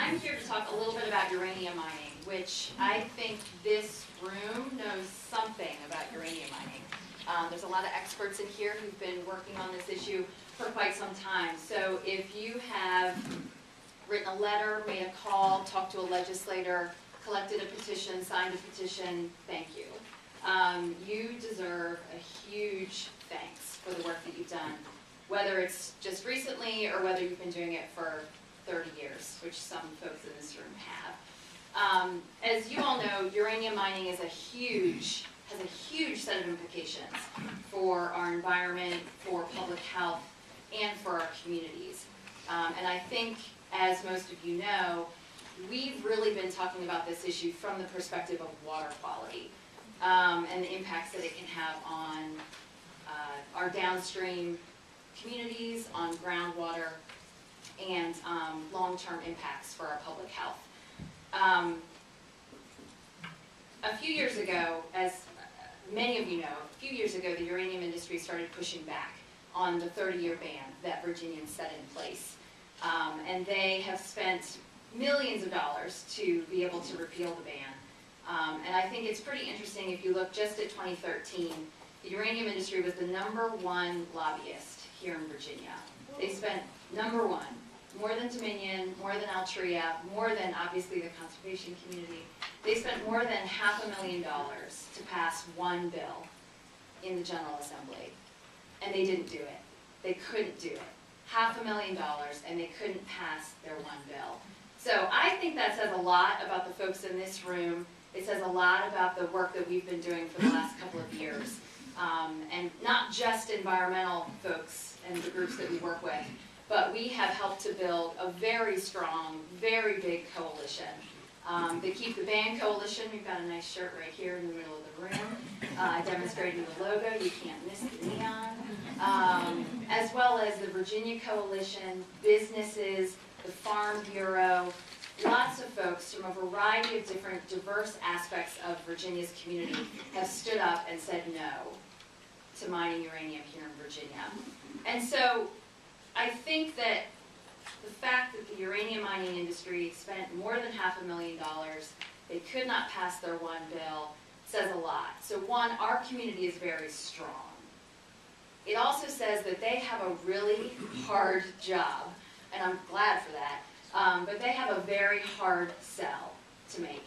I'm here to talk a little bit about uranium mining, which I think this room knows something about uranium mining. There's a lot of experts in here who've been working on this issue for quite some time. So if you have written a letter, made a call, talked to a legislator, collected a petition, signed a petition, thank you. You deserve a huge thanks for the work that you've done, whether it's just recently or whether you've been doing it for 30 years, which some folks in this room have. As you all know, uranium mining is has a huge set of implications for our environment, for public health, and for our communities. And I think, as most of you know, we've really been talking about this issue from the perspective of water quality and the impacts that it can have on our downstream communities, on groundwater, and long-term impacts for our public health. A few years ago, as many of you know, a few years ago the uranium industry started pushing back on the 30-year ban that Virginians set in place. And they have spent millions of dollars to be able to repeal the ban. And I think it's pretty interesting if you look just at 2013, the uranium industry was the #1 lobbyist here in Virginia. They spent #1, more than Dominion, more than Altria, more than obviously the conservation community. They spent more than $500,000 to pass one bill in the General Assembly. And they didn't do it. They couldn't do it. $500,000 and they couldn't pass their one bill. So I think that says a lot about the folks in this room. It says a lot about the work that we've been doing for the last couple of years. And not just environmental folks and the groups that we work with, but we have helped to build a very strong, very big coalition. The Keep the Ban Coalition, we've got a nice shirt right here in the middle of the room, demonstrating the logo, you can't miss the neon. As well as the Virginia Coalition, businesses, the Farm Bureau, lots of folks from a variety of different diverse aspects of Virginia's community have stood up and said no to mining uranium here in Virginia. And so I think that the fact that the uranium mining industry spent more than $500,000, they could not pass their one bill, says a lot. So one, our community is very strong. It also says that they have a really hard job, and I'm glad for that, but they have a very hard sell to make.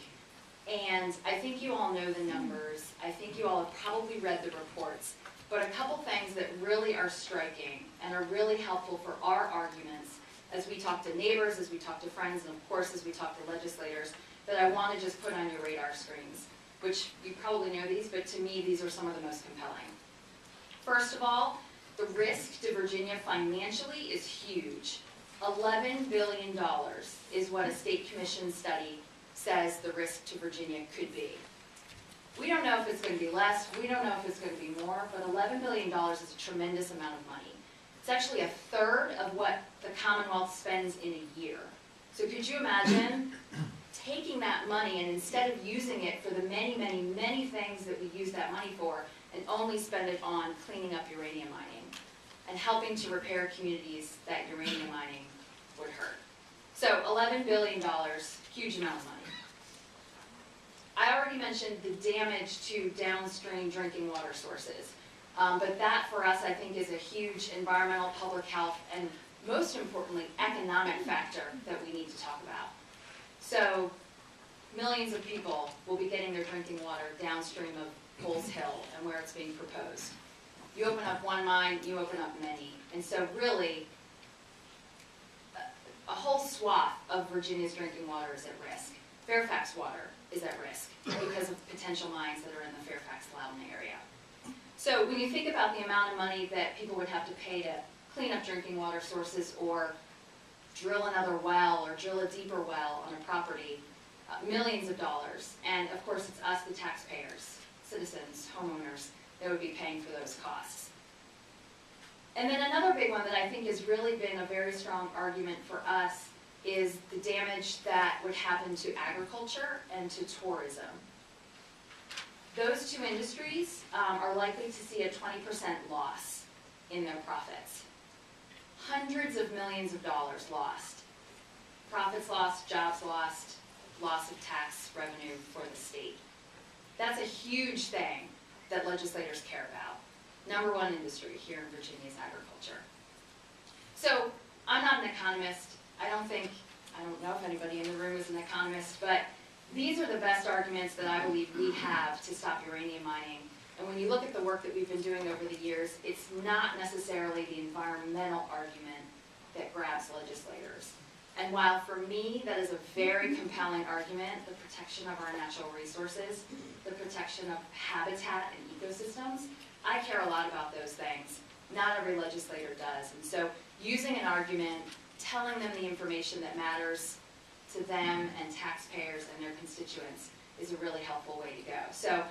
And I think you all know the numbers. I think you all have probably read the reports. But a couple things that really are striking and are really helpful for our arguments as we talk to neighbors, as we talk to friends, and of course as we talk to legislators, that I want to just put on your radar screens, which you probably know these, but to me these are some of the most compelling. First of all, the risk to Virginia financially is huge. $11 billion is what a state commission study says the risk to Virginia could be. We don't know if it's going to be less, we don't know if it's going to be more, but $11 billion is a tremendous amount of money. It's actually a third of what the Commonwealth spends in a year. So could you imagine taking that money and instead of using it for the many, many, many things that we use that money for, and only spend it on cleaning up uranium mining and helping to repair communities that uranium mining would hurt. So $11 billion, huge amount of money. I already mentioned the damage to downstream drinking water sources. But that, for us, I think is a huge environmental, public health, and most importantly, economic factor that we need to talk about. So millions of people will be getting their drinking water downstream of Coles Hill and where it's being proposed. You open up one mine, you open up many. And so really, a whole swath of Virginia's drinking water is at risk. Fairfax water is at risk because of potential mines that are in the Fairfax-Loudoun area. So when you think about the amount of money that people would have to pay to clean up drinking water sources or drill another well or drill a deeper well on a property, millions of dollars. And of course it's us, the taxpayers, citizens, homeowners, that would be paying for those costs. And then another big one that I think has really been a very strong argument for us is the damage that would happen to agriculture and to tourism. Those two industries are likely to see a 20% loss in their profits. Hundreds of millions of dollars lost. Profits lost, jobs lost, loss of tax revenue for the state. That's a huge thing that legislators care about. Number one industry here in Virginia is agriculture. So I'm not an economist. I don't know if anybody in the room is an economist, but these are the best arguments that I believe we have to stop uranium mining. And when you look at the work that we've been doing over the years, it's not necessarily the environmental argument that grabs legislators. And while for me that is a very compelling argument, the protection of our natural resources, the protection of habitat and ecosystems, I care a lot about those things. Not every legislator does. And so using an argument, telling them the information that matters to them and taxpayers and their constituents is a really helpful way to go. So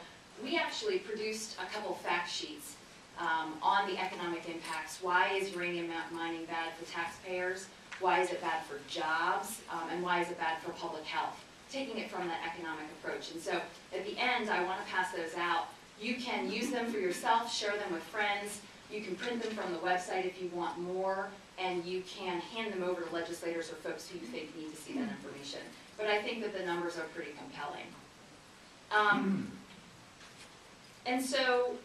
we actually produced a couple fact sheets on the economic impacts. Why is uranium mining bad for taxpayers? Why is it bad for jobs? And why is it bad for public health? Taking it from that economic approach. And so at the end, I want to pass those out. You can use them for yourself, share them with friends. You can print them from the website if you want more, and you can hand them over to legislators or folks who you think need to see that information. But I think that the numbers are pretty compelling. And so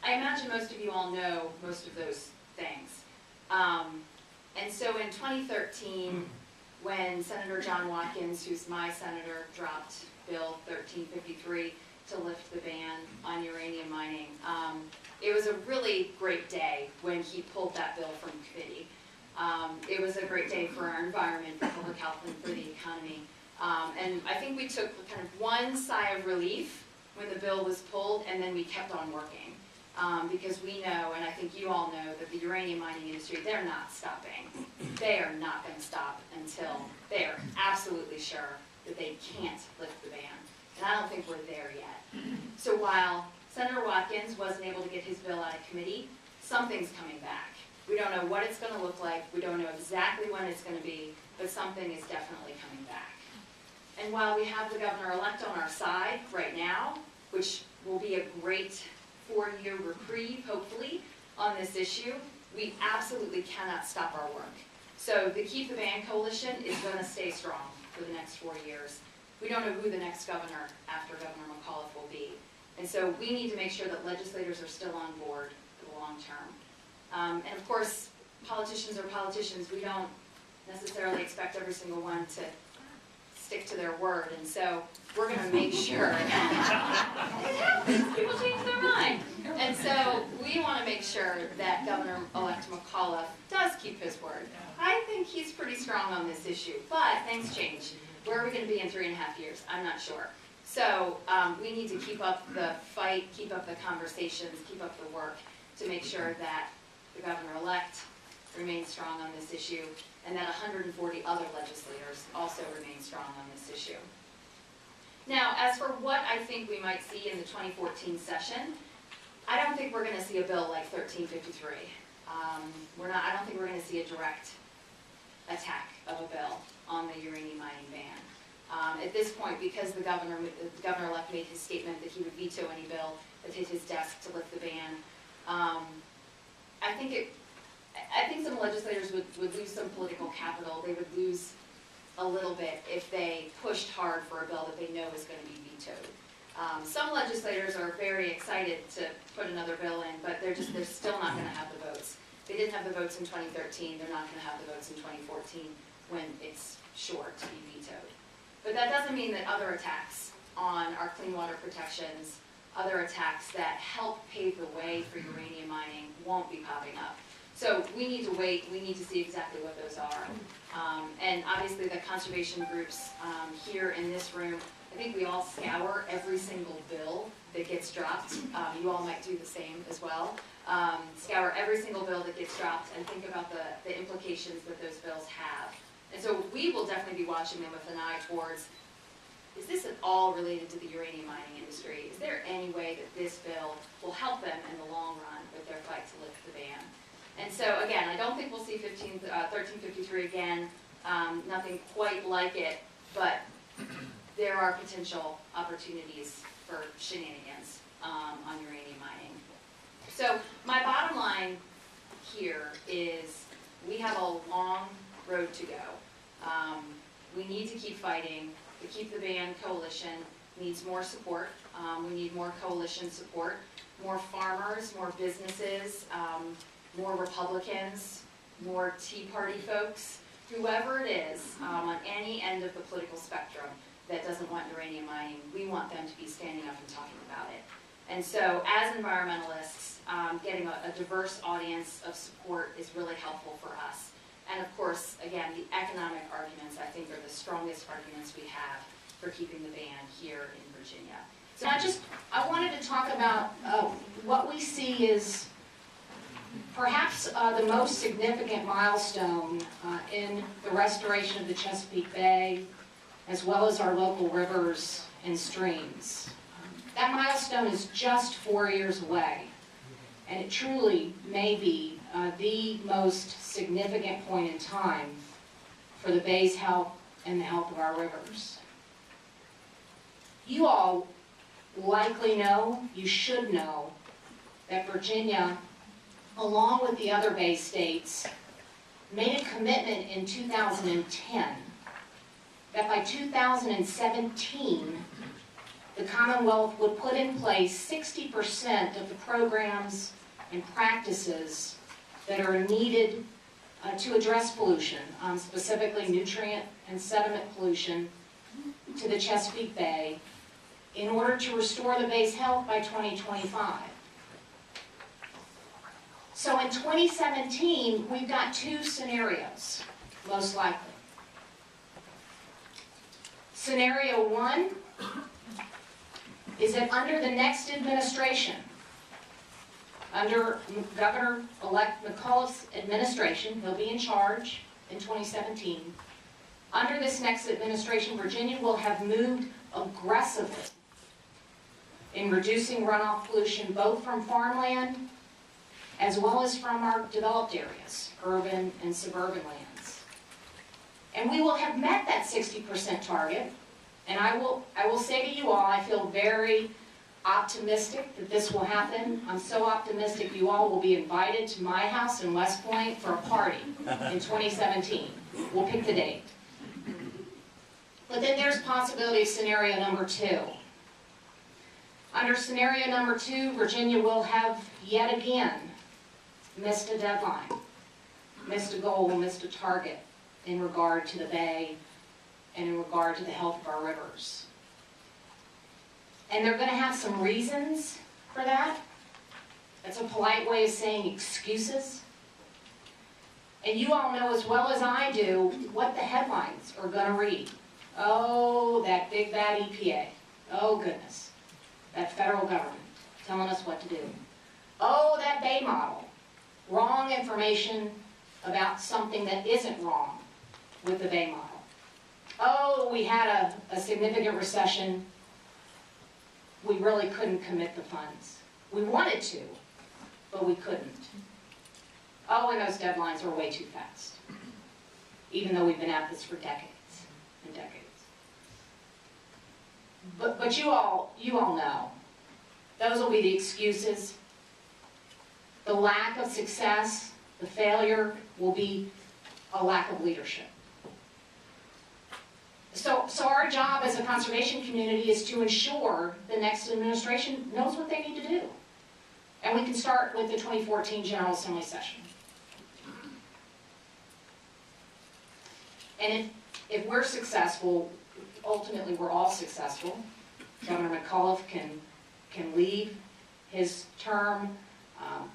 I imagine most of you all know most of those things. And so in 2013, when Senator John Watkins, who's my senator, dropped Bill 1353 to lift the ban on uranium mining, it was a really great day when he pulled that bill from committee. It was a great day for our environment, for public health, and for the economy. And I think we took kind of one sigh of relief when the bill was pulled, and then we kept on working. Because we know, and I think you all know, that the uranium mining industry, they're not stopping. They are not going to stop until they are absolutely sure that they can't lift the ban. And I don't think we're there yet. So while Senator Watkins wasn't able to get his bill out of committee, something's coming back. We don't know what it's going to look like. We don't know exactly when it's going to be, but something is definitely coming back. And while we have the governor-elect on our side right now, which will be a great 4-year reprieve, hopefully, on this issue, we absolutely cannot stop our work. So the Keep the Ban Coalition is going to stay strong for the next 4 years. We don't know who the next governor after Governor McAuliffe will be. And so we need to make sure that legislators are still on board for the long term. And of course, politicians are politicians. We don't necessarily expect every single one to stick to their word. And so we're going to make sure people change their mind. And so we want to make sure that Governor-elect McAuliffe does keep his word. I think he's pretty strong on this issue, but things change. Where are we going to be in 3.5 years? I'm not sure. So we need to keep up the fight, keep up the conversations, keep up the work to make sure that the governor-elect remains strong on this issue and that 140 other legislators also remain strong on this issue. Now, as for what I think we might see in the 2014 session, I don't think we're going to see a bill like 1353. I don't think we're going to see a direct attack of a bill on the uranium mining ban. At this point, because the governor-elect made his statement that he would veto any bill that hit his desk to lift the ban, I think some legislators would lose some political capital. They would lose a little bit if they pushed hard for a bill that they know is going to be vetoed. Some legislators are very excited to put another bill in, but they're still not going to have the votes. They didn't have the votes in 2013. They're not going to have the votes in 2014 when it's sure to be vetoed. But that doesn't mean that other attacks on our clean water protections, other attacks that help pave the way for uranium mining won't be popping up. So we need to wait. We need to see exactly what those are. And obviously the conservation groups here in this room, I think we all scour every single bill that gets dropped. You all might do the same as well. Scour every single bill that gets dropped and think about the implications that those bills have. And so we will definitely be watching them with an eye towards, is this at all related to the uranium mining industry? Is there any way that this bill will help them in the long run with their fight to lift the ban? And so again, I don't think we'll see 1353 again, nothing quite like it, but there are potential opportunities for shenanigans on uranium mining. So my bottom line here is we have a long road to go. We need to keep fighting. The Keep the Band Coalition needs more support. We need more coalition support, more farmers, more businesses, more Republicans, more Tea Party folks, whoever it is on any end of the political spectrum that doesn't want uranium mining, we want them to be standing up and talking about it. And so as environmentalists, getting a diverse audience of support is really helpful for us. And of course, again, the economic arguments, I think, are the strongest arguments we have for keeping the ban here in Virginia. So I wanted to talk about what we see is perhaps the most significant milestone in the restoration of the Chesapeake Bay, as well as our local rivers and streams. That milestone is just 4 years away, and it truly may be the most significant point in time for the Bay's health and the health of our rivers. You all likely know, you should know, that Virginia, along with the other Bay states, made a commitment in 2010 that by 2017, the Commonwealth would put in place 60% of the programs and practices that are needed to address pollution, specifically nutrient and sediment pollution to the Chesapeake Bay, in order to restore the Bay's health by 2025. So in 2017, we've got two scenarios, most likely. Scenario one is that under the next administration, under Governor-elect McAuliffe's administration, he'll be in charge in 2017, under this next administration, Virginia will have moved aggressively in reducing runoff pollution, both from farmland as well as from our developed areas, urban and suburban lands. And we will have met that 60% target, and I will say to you all, I feel very optimistic that this will happen. I'm so optimistic you all will be invited to my house in West Point for a party in 2017. We'll pick the date. But then there's possibility of scenario number two. Under scenario number two, Virginia will have yet again missed a deadline, missed a goal, missed a target in regard to the Bay and in regard to the health of our rivers. And they're going to have some reasons for that. That's a polite way of saying excuses. And you all know as well as I do what the headlines are going to read. Oh, that big bad EPA. Oh, goodness. That federal government telling us what to do. Oh, that Bay model. Wrong information about something that isn't wrong with the Bay model. Oh, we had a significant recession. We really couldn't commit the funds. We wanted to, but we couldn't. Oh, and those deadlines are way too fast, even though we've been at this for decades and decades. But you all know, those will be the excuses. The lack of success, the failure, will be a lack of leadership. So our job as a conservation community is to ensure the next administration knows what they need to do. And we can start with the 2014 General Assembly session. And if we're successful, ultimately we're all successful. Governor McAuliffe can leave his term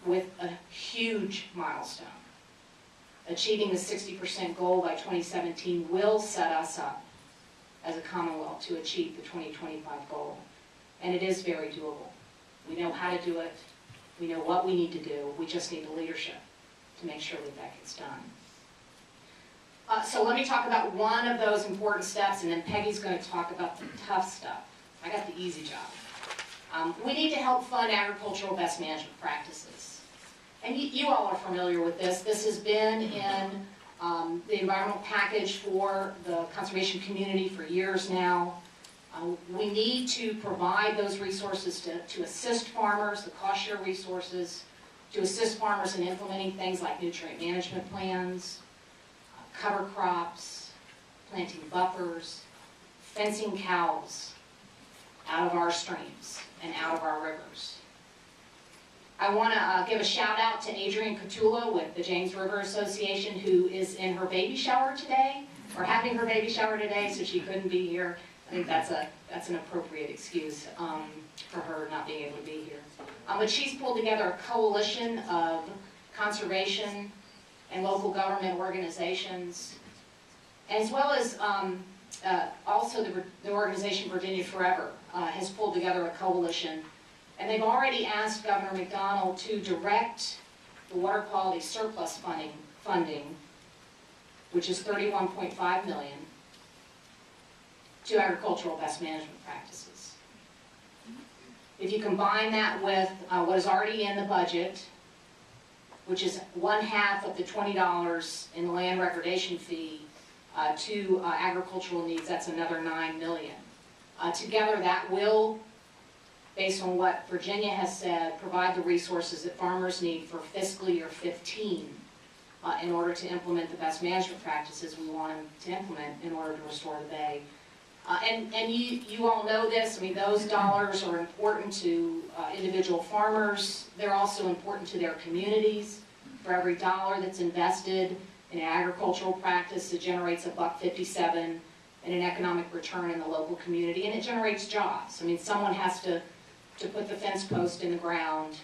with a huge milestone. Achieving the 60% goal by 2017 will set us up as a Commonwealth to achieve the 2025 goal. And it is very doable. We know how to do it. We know what we need to do. We just need the leadership to make sure that that gets done. So let me talk about one of those important steps, and then Peggy's going to talk about the tough stuff. I got the easy job. We need to help fund agricultural best management practices. And you all are familiar with this. This has been in the environmental package for the conservation community for years now. We need to provide those resources to assist farmers, the cost share resources, to assist farmers in implementing things like nutrient management plans, cover crops, planting buffers, fencing cows out of our streams and out of our rivers. I want to give a shout out to Adrienne Catula with the James River Association, who is in her baby shower today, or having her baby shower today, so she couldn't be here. I think that's an appropriate excuse for her not being able to be here. But she's pulled together a coalition of conservation and local government organizations, as well as also the organization Virginia Forever has pulled together a coalition. And they've already asked Governor McDonnell to direct the water quality surplus funding, which is $31.5 million, to agricultural best management practices. If you combine that with what is already in the budget, which is 1/2 of the $20 in the land recordation fee to agricultural needs, that's another $9 million. Together that will, based on what Virginia has said, provide the resources that farmers need for fiscal year 15 in order to implement the best management practices we want them to implement in order to restore the bay. And you all know this. I mean, those dollars are important to individual farmers. They're also important to their communities. For every dollar that's invested in an agricultural practice, it generates $1.57 in an economic return in the local community, and it generates jobs. I mean, someone has to put the fence post in the ground.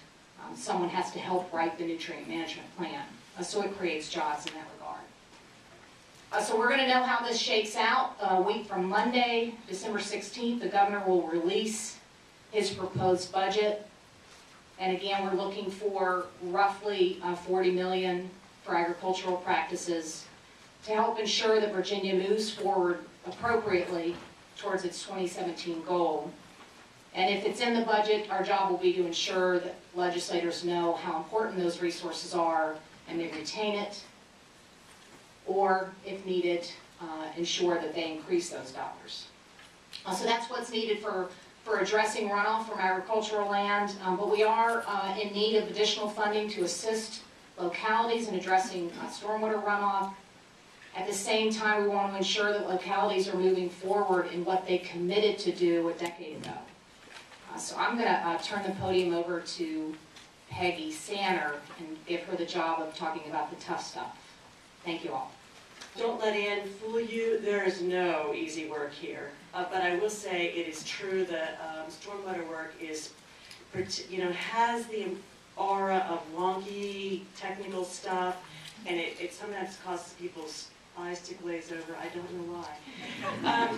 Someone has to help write the nutrient management plan. So it creates jobs in that regard. So we're going to know how this shakes out. A week from Monday, December 16th, the governor will release his proposed budget. And again, we're looking for roughly $40 million for agricultural practices to help ensure that Virginia moves forward appropriately towards its 2017 goal. And if it's in the budget, our job will be to ensure that legislators know how important those resources are and they retain it, or if needed, ensure that they increase those dollars. So that's what's needed for addressing runoff from agricultural land, but we are in need of additional funding to assist localities in addressing stormwater runoff. At the same time, we want to ensure that localities are moving forward in what they committed to do a decade ago. So I'm going to turn the podium over to Peggy Sanner and give her the job of talking about the tough stuff. Thank you all. Don't let Ann fool you. There is no easy work here. But I will say it is true that stormwater work is, has the aura of wonky technical stuff, and it sometimes causes people's eyes to glaze over. I don't know why.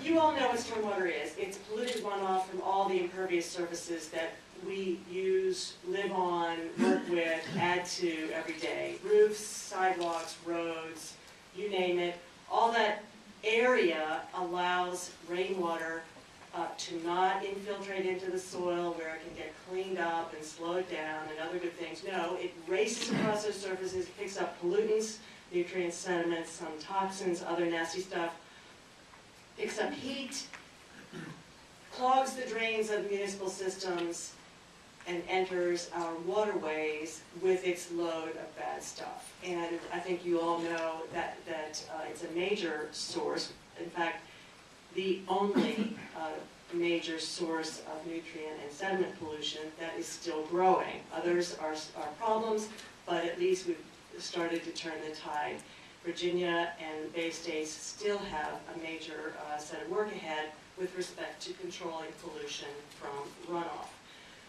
You all know what stormwater is. It's polluted runoff from all the impervious surfaces that we use, live on, work with, add to every day. Roofs, sidewalks, roads, you name it. All that area allows rainwater to not infiltrate into the soil where it can get cleaned up and slowed down and other good things. No, it races across those surfaces, picks up pollutants, nutrients, sediments, some toxins, other nasty stuff, picks up heat, clogs the drains of municipal systems, and enters our waterways with its load of bad stuff. And I think you all know that it's a major source, in fact, the only major source of nutrient and sediment pollution that is still growing. Others are problems, but at least we've started to turn the tide. Virginia and Bay States still have a major set of work ahead with respect to controlling pollution from runoff.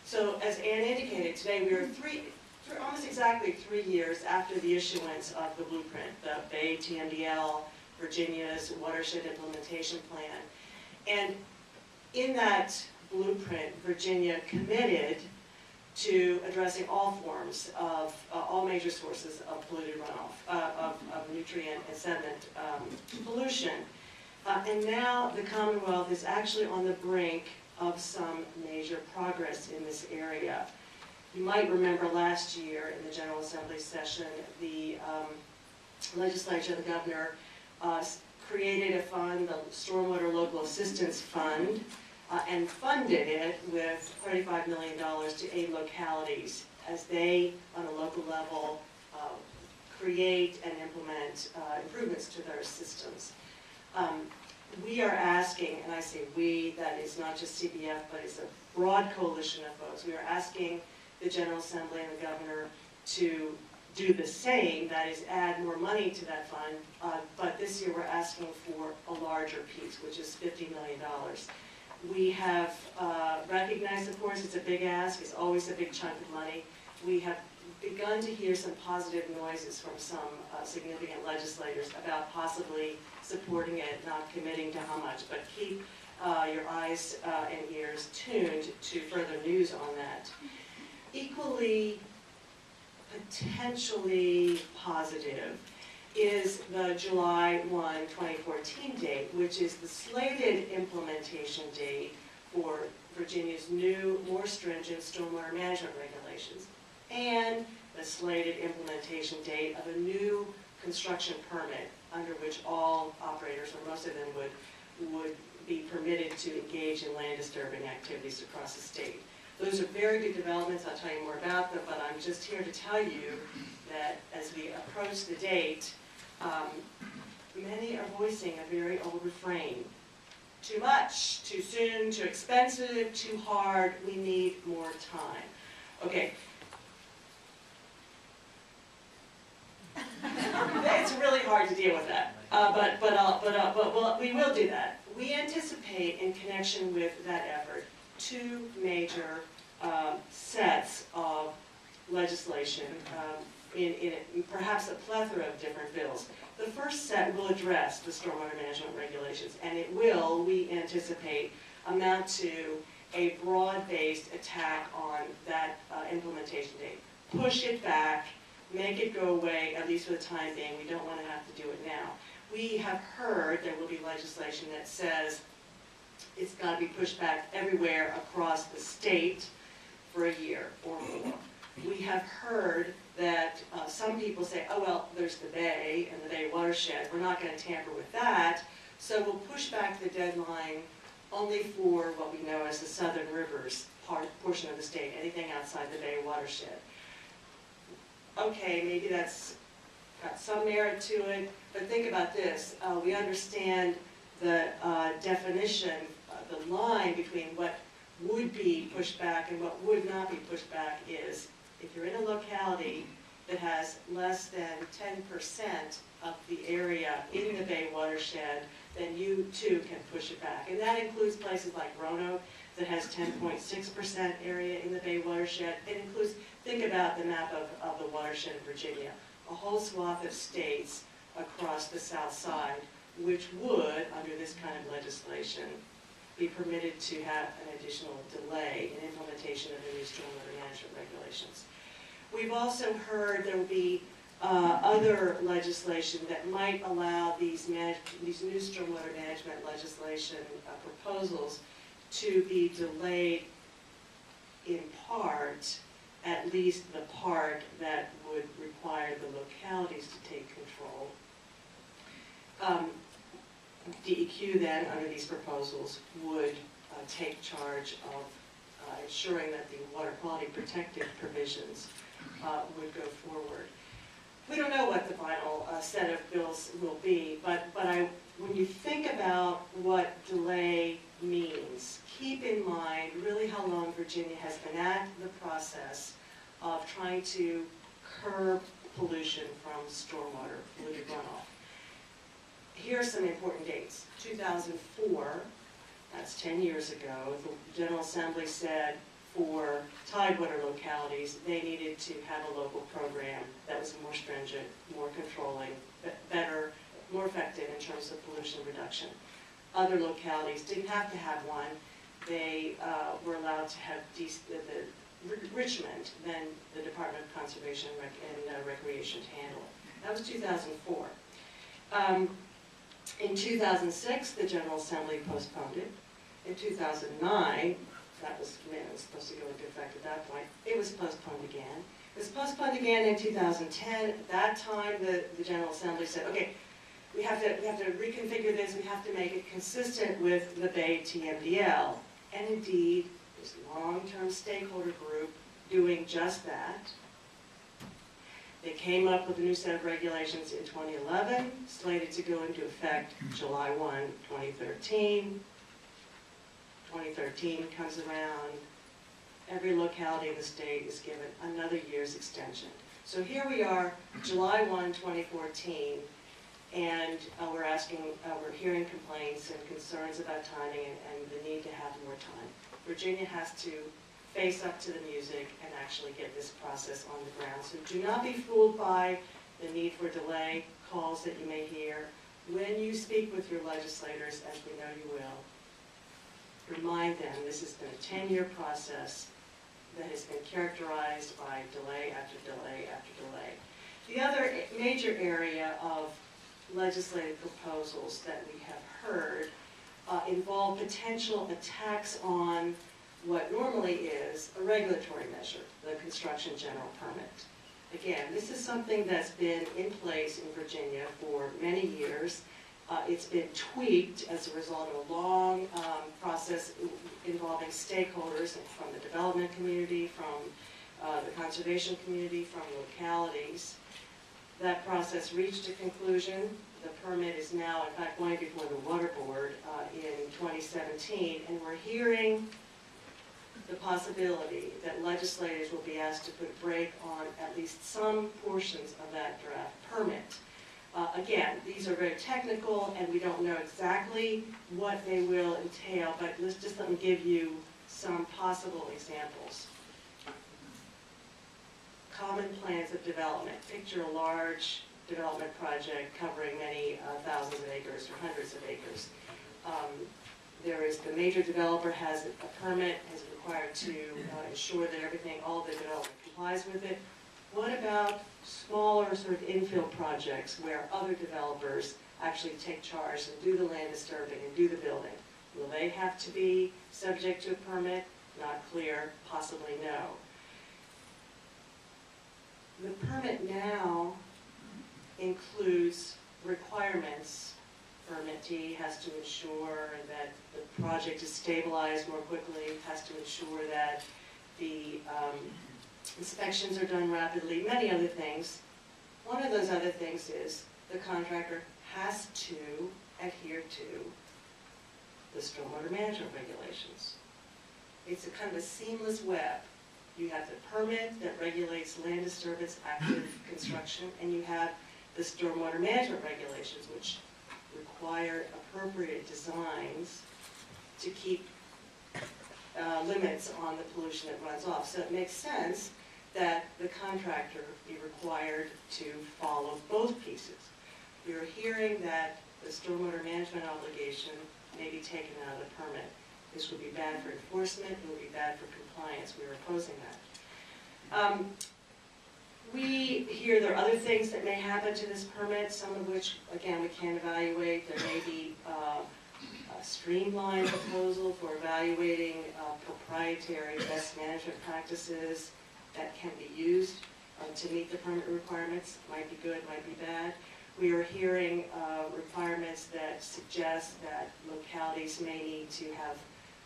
So as Ann indicated, today we are almost exactly 3 years after the issuance of the blueprint, the Bay TMDL, Virginia's Watershed Implementation Plan. And in that blueprint, Virginia committed to addressing all forms of, all major sources of polluted runoff, of nutrient and sediment pollution. And now the Commonwealth is actually on the brink of some major progress in this area. You might remember last year in the General Assembly session, the legislature, the governor, created a fund, the Stormwater Local Assistance Fund, and funded it with $35 million to aid localities as they, on a local level, create and implement improvements to their systems. We are asking, and I say we, that is not just CBF, but it's a broad coalition of folks. We are asking the General Assembly and the governor to do the same, that is add more money to that fund, but this year we're asking for a larger piece, which is $50 million. We have recognized, of course, it's a big ask, it's always a big chunk of money. We have begun to hear some positive noises from some significant legislators about possibly supporting it, not committing to how much, but keep your eyes and ears tuned to further news on that. Equally potentially positive is the July 1, 2014 date, which is the slated implementation date for Virginia's new, more stringent stormwater management regulations, and the slated implementation date of a new construction permit under which all operators, or most of them, would be permitted to engage in land disturbing activities across the state. Those are very good developments. I'll tell you more about them, but I'm just here to tell you that as we approach the date, many are voicing a very old refrain. Too much, too soon, too expensive, too hard, we need more time. Okay. It's really hard to deal with that, but we will do that. We anticipate, in connection with that effort, two major sets of legislation in perhaps a plethora of different bills. The first set will address the stormwater management regulations, and it will, we anticipate, amount to a broad-based attack on that implementation date. Push it back, make it go away, at least for the time being. We don't want to have to do it now. We have heard there will be legislation that says it's got to be pushed back everywhere across the state for a year or more. We have heard that some people say, oh well, there's the Bay and the Bay watershed, we're not going to tamper with that, so we'll push back the deadline only for what we know as the Southern Rivers portion of the state, anything outside the Bay watershed. Okay, maybe that's got some merit to it, but think about this. We understand the definition, the line between what would be pushed back and what would not be pushed back is, if you're in a locality that has less than 10% of the area in the Bay watershed, then you too can push it back. And that includes places like Roanoke that has 10.6% area in the Bay watershed. It includes, think about the map of the watershed in Virginia, a whole swath of states across the south side, which would, under this kind of legislation, be permitted to have an additional delay in implementation of the new stormwater management regulations. We've also heard there will be other legislation that might allow these new stormwater management legislation proposals to be delayed in part, at least the part that would require the localities to take control. DEQ then, under these proposals, would take charge of ensuring that the water quality protective provisions would go forward. We don't know what the final set of bills will be, but when you think about what delay means, keep in mind really how long Virginia has been at the process of trying to curb pollution from stormwater polluted runoff. Here are some important dates. 2004, that's 10 years ago, the General Assembly said for tidewater localities, they needed to have a local program that was more stringent, more controlling, better, more effective in terms of pollution reduction. Other localities didn't have to have one. They were allowed to have Richmond, then the Department of Conservation and Recreation to handle it. That was 2004. In 2006, the General Assembly postponed it. In 2009, that was supposed to go into effect at that point, it was postponed again. It was postponed again in 2010. At that time, the General Assembly said, okay, we have to reconfigure this, we have to make it consistent with the Bay TMDL. And indeed, this long-term stakeholder group doing just that. They came up with a new set of regulations in 2011, slated to go into effect July 1, 2013. 2013 comes around, every locality in the state is given another year's extension. So here we are, July 1, 2014, and we're hearing complaints and concerns about timing and the need to have more time. Virginia has to face up to the music and actually get this process on the ground. So do not be fooled by the need for delay calls that you may hear. When you speak with your legislators, as we know you will, remind them this has been a 10-year process that has been characterized by delay after delay after delay. The other major area of legislative proposals that we have heard involve potential attacks on what normally is a regulatory measure, the construction general permit. Again, this is something that's been in place in Virginia for many years. It's been tweaked as a result of a long process involving stakeholders from the development community, from the conservation community, from localities. That process reached a conclusion. The permit is now, in fact, going before the Water Board in 2017, and we're hearing the possibility that legislators will be asked to put a brake on at least some portions of that draft permit. Again, these are very technical, and we don't know exactly what they will entail, but let's just let me give you some possible examples. Common plans of development. Picture a large development project covering many thousands of acres or hundreds of acres. The major developer has a permit, is required to ensure that all the development complies with it. What about smaller sort of infill projects where other developers actually take charge and do the land disturbing and do the building? Will they have to be subject to a permit? Not clear, possibly no. The permit now includes requirements. Permittee has to ensure that the project is stabilized more quickly, has to ensure that the inspections are done rapidly, many other things. One of those other things is the contractor has to adhere to the stormwater management regulations. It's a kind of a seamless web. You have the permit that regulates land disturbance, active construction, and you have the stormwater management regulations, which require appropriate designs to keep limits on the pollution that runs off. So it makes sense that the contractor be required to follow both pieces. We are hearing that the stormwater management obligation may be taken out of the permit. This would be bad for enforcement, it would be bad for compliance. We are opposing that. We hear there are other things that may happen to this permit, some of which, again, we can't evaluate. There may be a streamlined proposal for evaluating proprietary best management practices that can be used to meet the permit requirements. Might be good, might be bad. We are hearing requirements that suggest that localities may need to have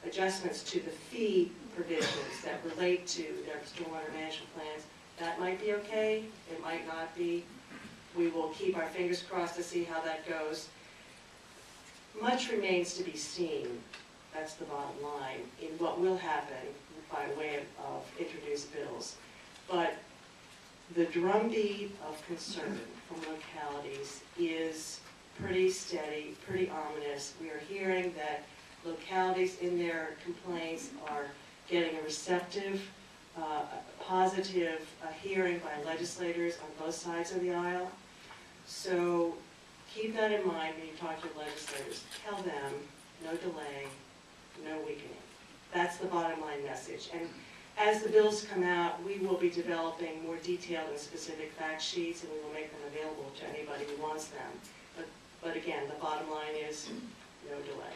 adjustments to the fee provisions that relate to their stormwater management plans. That might be okay, it might not be. We will keep our fingers crossed to see how that goes. Much remains to be seen, that's the bottom line, in what will happen by way of introduced bills. But the drumbeat of concern from localities is pretty steady, pretty ominous. We are hearing that localities in their complaints are getting a receptive, positive hearing by legislators on both sides of the aisle. So keep that in mind when you talk to legislators. Tell them no delay, no weakening. That's the bottom line message. And as the bills come out, we will be developing more detailed and specific fact sheets, and we will make them available to anybody who wants them. But again, the bottom line is no delay.